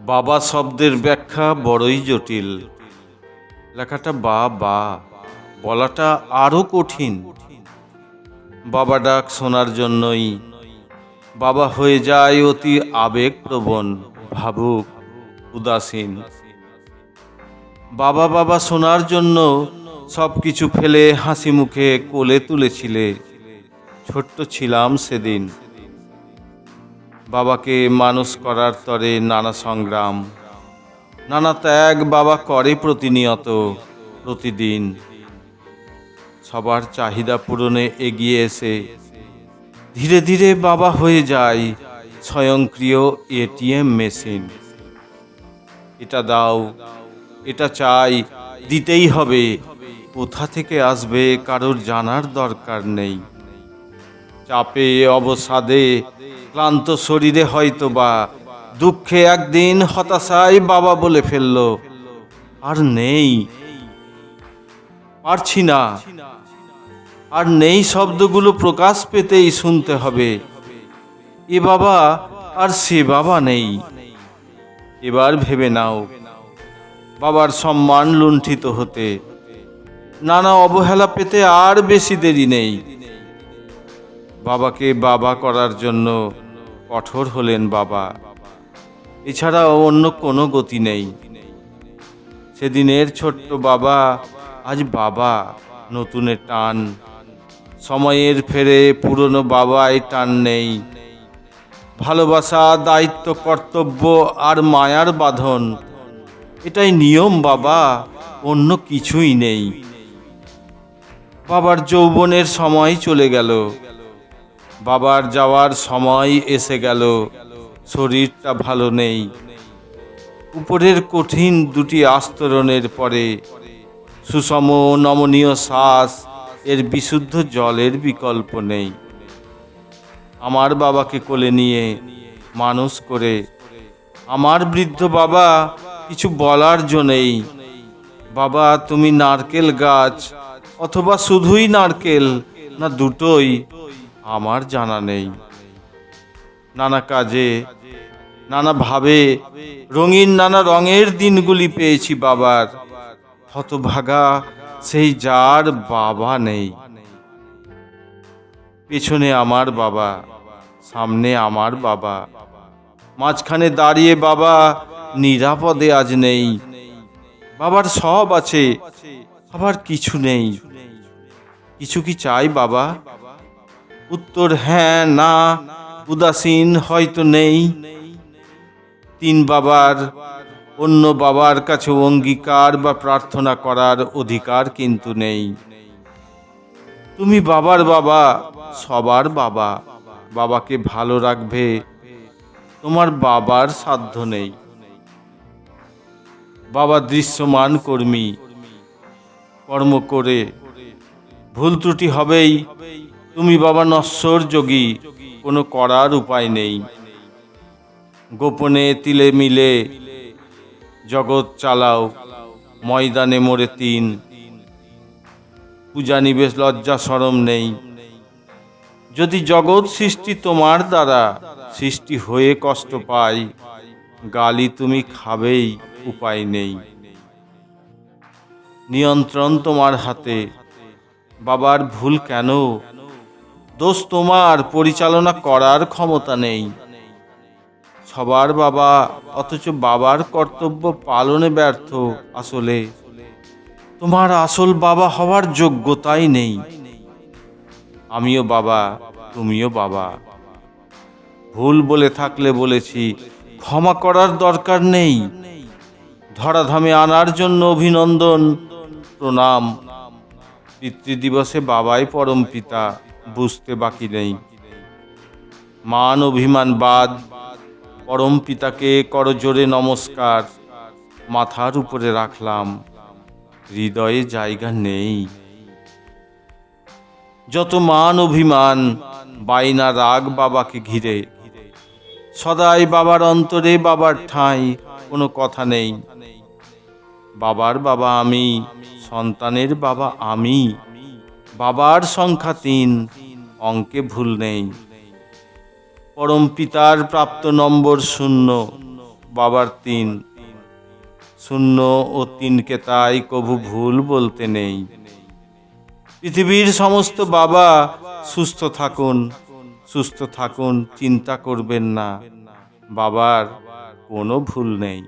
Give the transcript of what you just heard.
বাবা শব্দের ব্যাখ্যা বড়ই জটিল। লেখাটা বা বা বলাটা আরো কঠিন। বাবা ডাক শোনার জন্যই বাবা হয়ে যায় অতি আবেগপ্রবণ, ভাবুক, উদাসীন। বাবা বাবা শোনার জন্য সবকিছু ফেলে হাসি মুখে কোলে তুলেছিলে। ছোট্ট ছিলাম সেদিন। বাবাকে মানুষ করার তরে নানা সংগ্রাম, নানা ত্যাগ বাবা করে প্রতিনিয়ত, প্রতিদিন। সবার চাহিদা পূরণে এগিয়ে এসে ধীরে ধীরে বাবা হয়ে যায় স্বয়ংক্রিয় এটিএম মেশিন। এটা দাও, এটা চাই, দিতেই হবে। কোথা থেকে আসবে কারোর জানার দরকার নেই। চাপে, অবসাদে, ক্লান্ত শরীরে হয়তোবা, দুঃখে একদিন হতাশায় বাবা বলে ফেলল, আর নেই, পারছি না। আর নেই শব্দগুলো প্রকাশ পেতেই শুনতে হবে, এ বাবা আর সে বাবা নেই। এবার ভেবে নাও, বাবার সম্মান লুণ্ঠিত হতে, নানা অবহেলা পেতে আর বেশি দেরি নেই। বাবাকে বাবা করার জন্য কঠোর হলেন বাবা, এছাড়া অন্য কোনো গতি নেই। সেদিনের ছোট্ট বাবা আজ বাবা, নতুনের টান। সময়ের ফেরে পুরনো বাবায় টান নেই। ভালোবাসা, দায়িত্ব, কর্তব্য আর মায়ার বাঁধন, এটাই নিয়ম বাবা, অন্য কিছুই নেই। বাবার যৌবনের সময় চলে গেল, বাবার যাওয়ার সময় এসে গেল। শরীরটা ভালো নেই। উপরের কঠিন দুটি আস্তরণের পরে সুষম নমনীয় শ্বাস, এর বিশুদ্ধ জলের বিকল্প নেই। আমার বাবাকে কোলে নিয়ে মানুষ করে আমার বৃদ্ধ বাবা কিছু বলার জো নেই। বাবা তুমি নারকেল গাছ, অথবা শুধুই নারকেল, না দুটোই, আমার জানা নেই। নানা কাজে, নানা ভাবে, রঙিন নানা রঙের দিনগুলি পেয়েছি বাবার। হতভাগা সেই যার বাবা নেই। পেছনে আমার বাবা, সামনে আমার বাবা, মাঝখানে দাঁড়িয়ে বাবা নিরাপদে আজ নেই। বাবার সব আছে, আবার কিছু নেই। কিছু কি চাই বাবা? উত্তর হ্যাঁ, না, উদাসীন, হয়তো নেই। তিন বাবার, অন্য বাবার কাছে অঙ্গীকার বা প্রার্থনা করার অধিকার কিন্তু নেই। তুমি বাবার বাবা, সবার বাবা। বাবাকে ভালো রাখবে তোমার বাবার সাধ্য নেই। বাবা দৃশ্যমান কর্মী, কর্ম করে ভুল ত্রুটি হবেই। তুমি বাবা নশ্বর যোগী, কোনো করার উপায় নেই। গোপনে তিলে মিলে জগৎ চালাও, ময়দানে মোড়ে তিন। পূজা নিবেশ লজ্জা শরম নেই। যদি জগৎ সৃষ্টি তোমার দ্বারা সৃষ্টি হয়ে কষ্ট পায়, গালি তুমি খাবেই, উপায় নেই। নিয়ন্ত্রণ তোমার হাতে, বাবার ভুল কেন? দোষ তোমার, পরিচালনা করার ক্ষমতা নেই। সবার বাবা, অথচ বাবার কর্তব্য পালনে ব্যর্থ। আসলে তোমার আসল বাবা হওয়ার যোগ্যতাই নেই। আমিও বাবা, তুমিও বাবা। ভুল বলে থাকলে বলেছি, ক্ষমা করার দরকার নেই। ধরাধামে আনার জন্য অভিনন্দন, প্রণাম। পিতৃদিবসে বাবাই পরম পিতা, বুঝতে বাকি নেই। মান অভিমান বাদ, পরম পিতাকে করজোড়ে নমস্কার। মাথার উপরে রাখলাম, হৃদয়ে জায়গা নেই। যত মান অভিমান, বাইনা রাগ বাবাকে ঘিরে, সদাই বাবার অন্তরে বাবার ঠাঁই, কোনো কথা নেই। বাবার বাবা আমি, সন্তানের বাবা আমি। বাবার সংখ্যা ৩, অঙ্কে ভুল নেই। পরম পিতার প্রাপ্ত নম্বর 0, বাবার 3, শূন্য ও 3কে তাই কভু ভুল বলতে নেই। পৃথিবীর সমস্ত বাবা সুস্থ থাকুন, চিন্তা করবেন না, বাবার কোনো ভুল নেই।